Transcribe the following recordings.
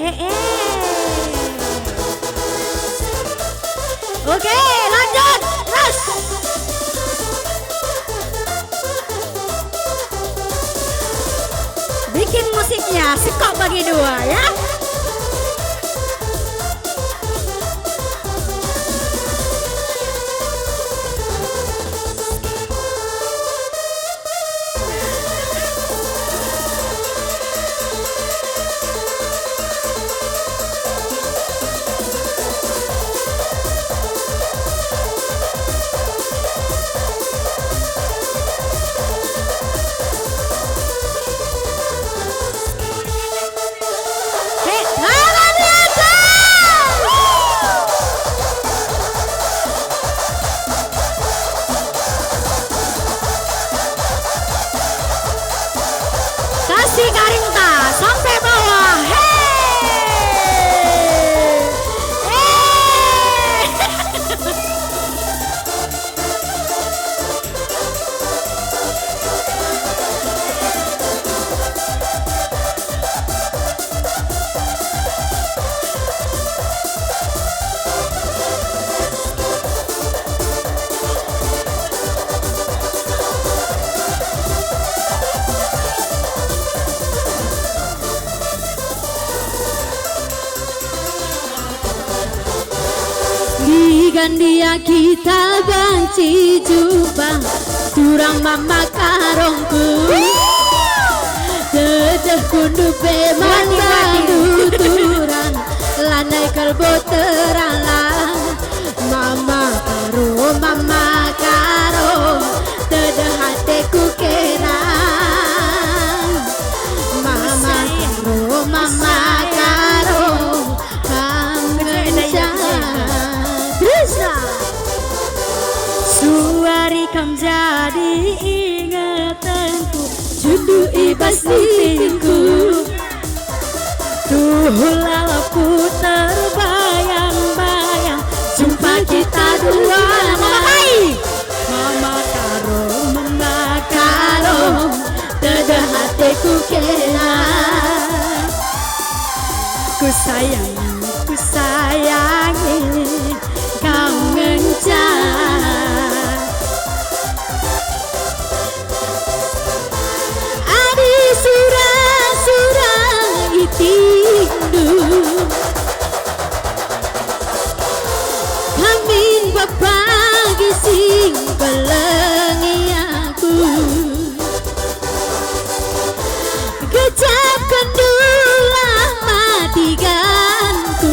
Oke, lanjut. Terus. Bikin musiknya sekok bagi dua ya. Kasih Karinta sampai bawah. Gandia kita banci jubah turang mama karongku dedeh kundu be mandu turang lanai kalbo terang mama karo dedeh hatiku kenang mama karo kangen suari kam jadi ingatanku jundu ibas diriku tuh lalaku terbayang-bayang jumpa kita dua mama karo dedeh hatiku kenang ku sayangi kau mencar adi surang itindu kamin bapagi sing pelengi aku gejapkan dula matiganku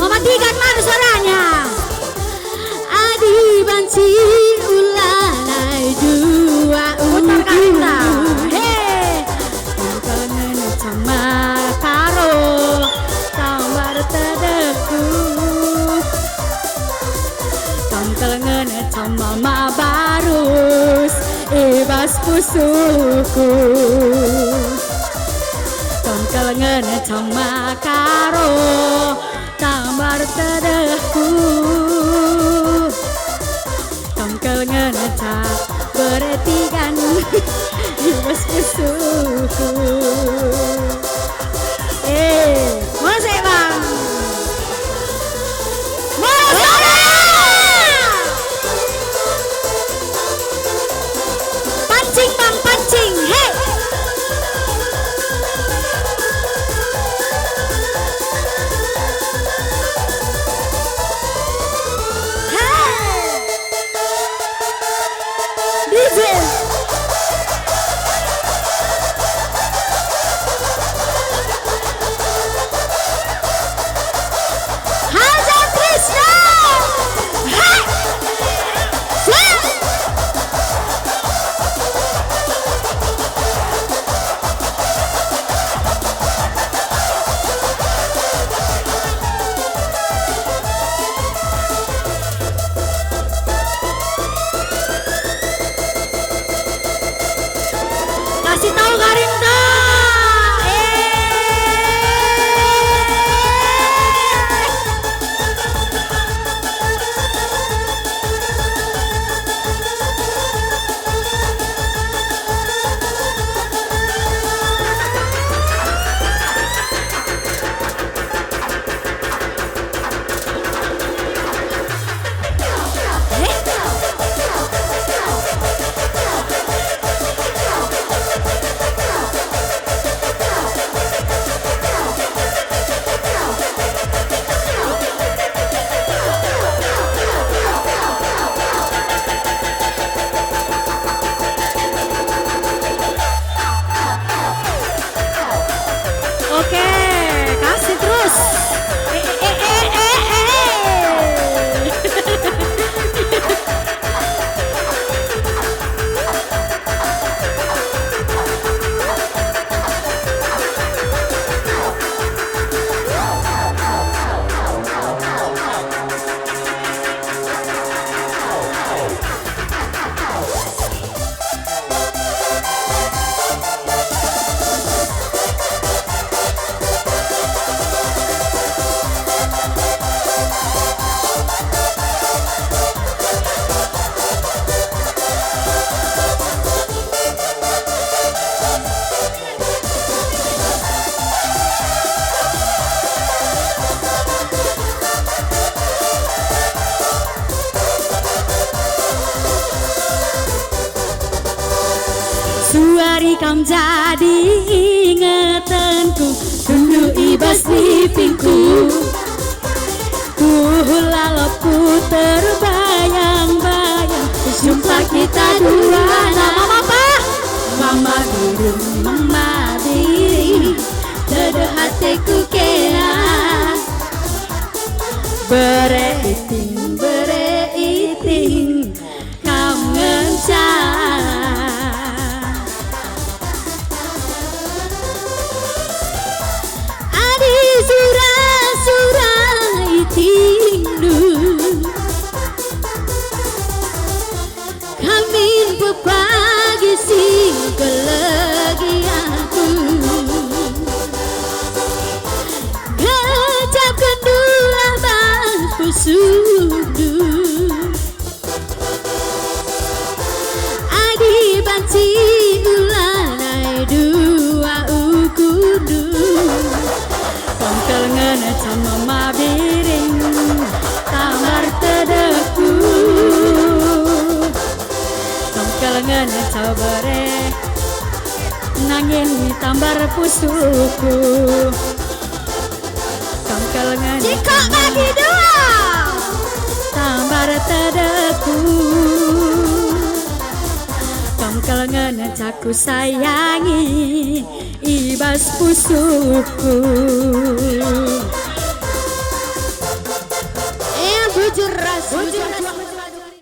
mematikan mana suaranya adi banci ulanai dua putar Karinta kangen sama karo tambar tedeku kangen sama ma barus ibas pusuku kangen sama karo tambar tedeku kangen beretikan ibas pusuku musik bang pancing bang pancing hey DJ menjadi ingatanku, dulu ibas mimpiku. Lalu ku terbayang-bayang jumpa kita dua. Nama apa? Mama diri, mama diri, dada hatiku kena bereiting, bereiting, kau ngencang. Adi surah itindu, kamin pepagi si kelegianku. Gajap kedua bangku sudu, adi banci ulanai dua ukudu. Pangkel ngena sama mabiring tambar tedeku, pangkel ngena cabare nangin tambar pusuku. Pangkel ngena jika bagi dua tambar tedeku, pangkel ngena caku sayangi ibas pusuku. Bujur ras, bujur ras.